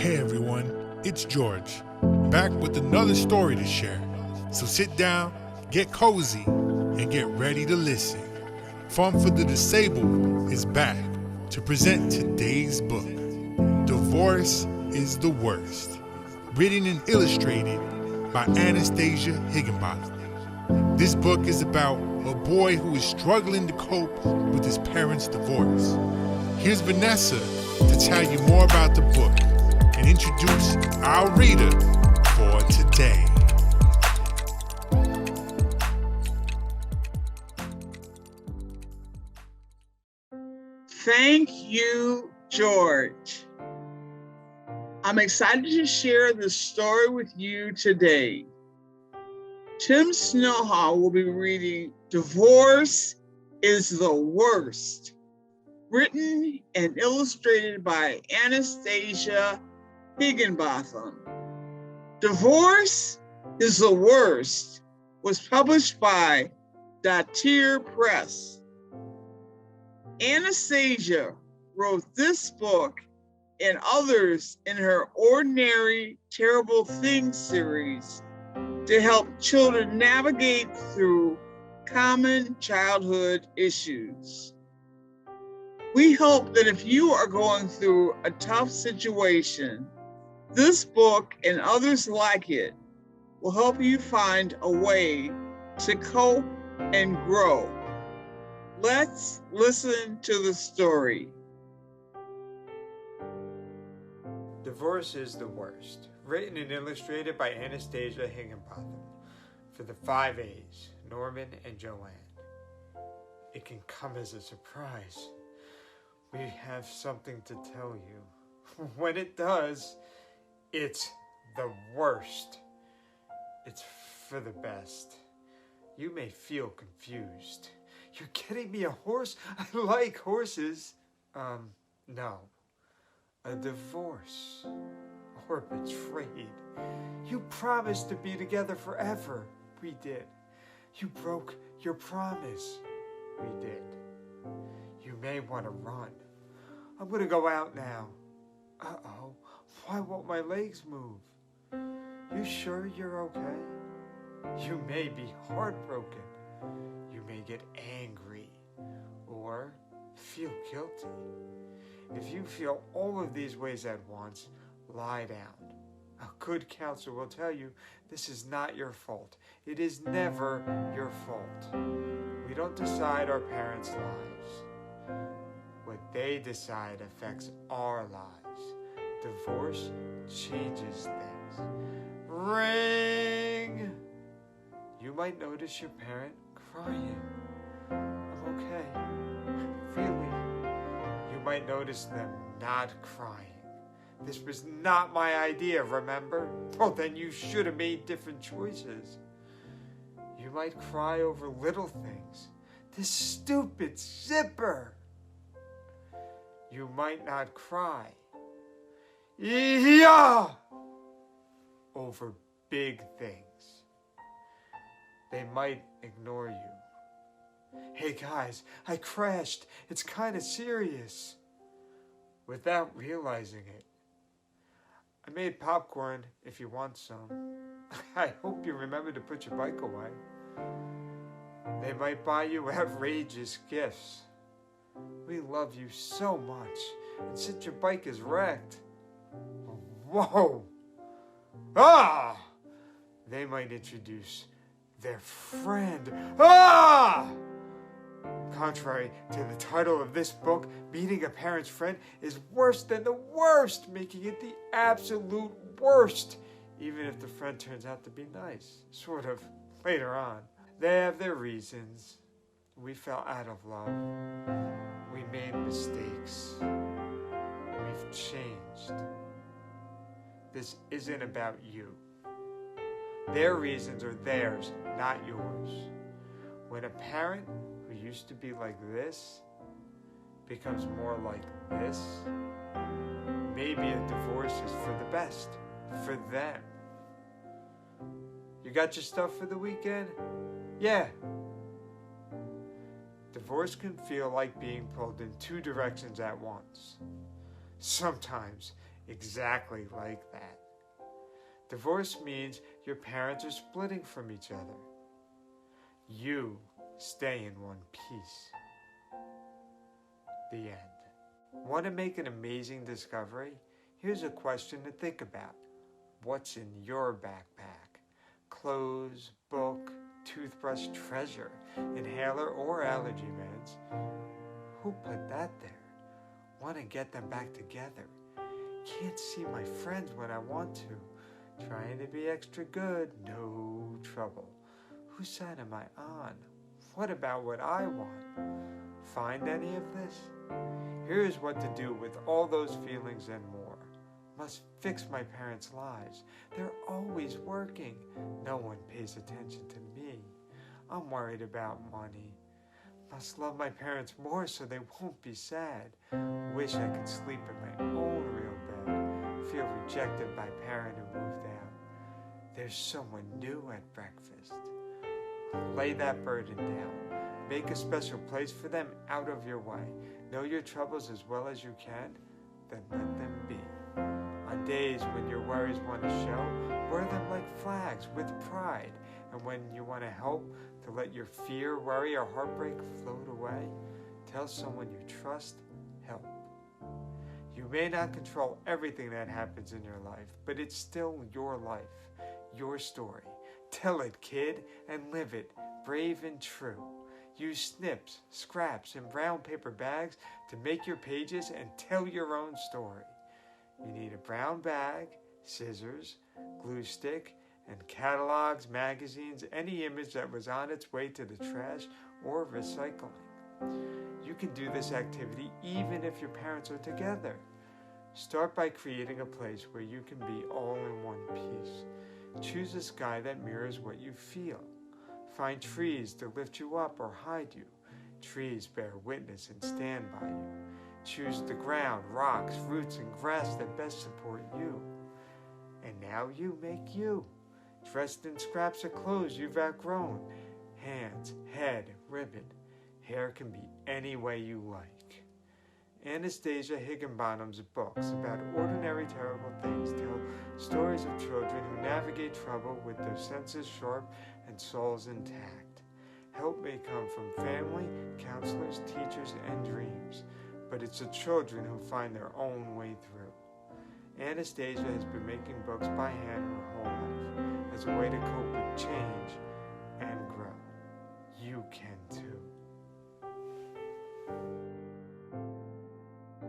Hey everyone, it's George, back with another story to share. So sit down, get cozy, and get ready to listen. Farm for the Disabled is back to present today's book, Divorce is the Worst, written and illustrated by Anastasia Higginbotham. This book is about a boy who is struggling to cope with his parents' divorce. Here's Vanessa to tell you more about the book and introduce our reader for today. Thank you, George. I'm excited to share this story with you today. Tim Snowhall will be reading Divorce is the Worst, written and illustrated by Anastasia Higginbotham. Divorce is the Worst was published by Datir Press. Anastasia wrote this book and others in her Ordinary Terrible Things series to help children navigate through common childhood issues. We hope that if you are going through a tough situation, this book and others like it will help you find a way to cope and grow. Let's listen to the story. Divorce is the Worst, written and illustrated by Anastasia Higginbotham for the 5 A's, Norman and Joanne. It can come as a surprise. We have something to tell you. When it does, it's the worst. It's for the best. You may feel confused. You're getting me a horse? I like horses. No. A divorce. Or betrayed. You promised to be together forever. We did. You broke your promise. We did. You may want to run. I'm going to go out now. Uh-oh. Why won't my legs move? You sure you're okay? You may be heartbroken. You may get angry or feel guilty. If you feel all of these ways at once, lie down. A good counselor will tell you this is not your fault. It is never your fault. We don't decide our parents' lives. What they decide affects our lives. Divorce changes things. Ring! You might notice your parent crying. I'm okay. Really. You might notice them not crying. This was not my idea, remember? Well, then you should have made different choices. You might cry over little things. This stupid zipper. You might not cry. Yeah! Over big things. They might ignore you. Hey guys, I crashed. It's kind of serious. Without realizing it. I made popcorn if you want some. I hope you remember to put your bike away. They might buy you outrageous gifts. We love you so much. And since your bike is wrecked. Whoa! Ah! They might introduce their friend. Ah! Contrary to the title of this book, meeting a parent's friend is worse than the worst, making it the absolute worst, even if the friend turns out to be nice, sort of, later on. They have their reasons. We fell out of love. We made mistakes. We've changed. This isn't about you. Their reasons are theirs, not yours. When a parent who used to be like this becomes more like this, maybe a divorce is for the best, for them. You got your stuff for the weekend? Yeah. Divorce can feel like being pulled in 2 directions at once. Sometimes exactly like that. Divorce means your parents are splitting from each other. You stay in one piece. The end. Want to make an amazing discovery? Here's a question to think about. What's in your backpack? Clothes, book, toothbrush, treasure, inhaler, or allergy meds? Who put that there? Want to get them back together. Can't see my friends when I want to. Trying to be extra good, no trouble. Whose side am I on? What about what I want? Find any of this? Here's what to do with all those feelings and more. Must fix my parents' lives. They're always working. No one pays attention to me. I'm worried about money. Must love my parents more so they won't be sad. Wish I could sleep in my own real bed. Feel rejected by parent who moved out. There's someone new at breakfast. Lay that burden down. Make a special place for them out of your way. Know your troubles as well as you can, then let them be. On days when your worries want to show, wear them like flags with pride. And when you want to help, to let your fear, worry, or heartbreak float away, tell someone you trust, help. You may not control everything that happens in your life, but it's still your life, your story. Tell it, kid, and live it, brave and true. Use snips, scraps, and brown paper bags to make your pages and tell your own story. You need a brown bag, scissors, glue stick, and catalogs, magazines, any image that was on its way to the trash or recycling. You can do this activity even if your parents are together. Start by creating a place where you can be all in one piece. Choose a sky that mirrors what you feel. Find trees to lift you up or hide you. Trees bear witness and stand by you. Choose the ground, rocks, roots, and grass that best support you. And now you make you. Dressed in scraps of clothes you've outgrown. Hands, head, ribbon. Hair can be any way you like. Anastasia Higginbotham's books about ordinary terrible things tell stories of children who navigate trouble with their senses sharp and souls intact. Help may come from family, counselors, teachers, and dreams, but it's the children who find their own way through. Anastasia has been making books by hand her whole life as a way to cope with change and grow. You can too.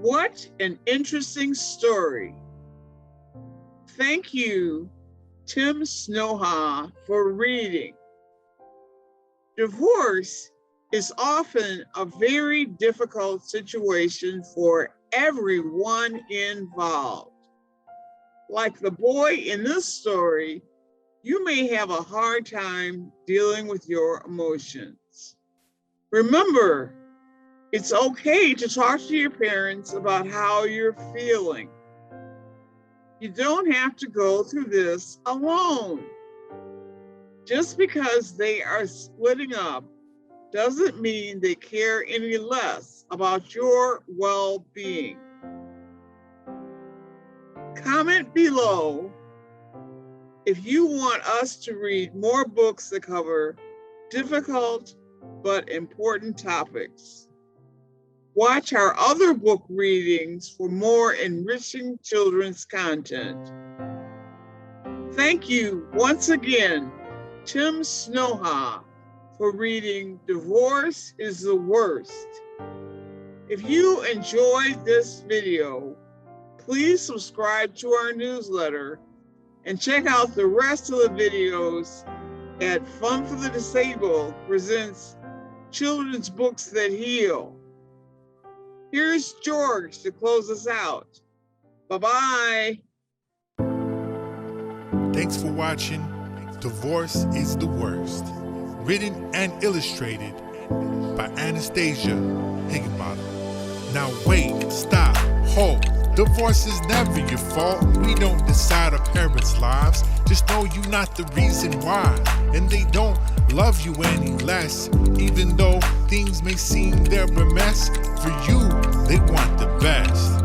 What an interesting story. Thank you, Tim Snoha, for reading. Divorce is often a very difficult situation for everyone involved. Like the boy in this story, you may have a hard time dealing with your emotions. Remember, it's okay to talk to your parents about how you're feeling. You don't have to go through this alone. Just because they are splitting up doesn't mean they care any less about your well-being. Comment below if you want us to read more books that cover difficult but important topics. Watch our other book readings for more enriching children's content. Thank you once again, Tim Snoha, for reading Divorce is the Worst. If you enjoyed this video, please subscribe to our newsletter and check out the rest of the videos at Fun for the Disabled presents Children's Books That Heal. Here's George to close us out. Bye-bye. Thanks for watching Divorce is the Worst. Written and illustrated by Anastasia Higginbotham. Now wait, stop, hold. Divorce is never your fault. We don't decide our parents' lives. Just know you're not the reason why. And they don't love you any less. Even though things may seem they're a mess, for you, they want the best.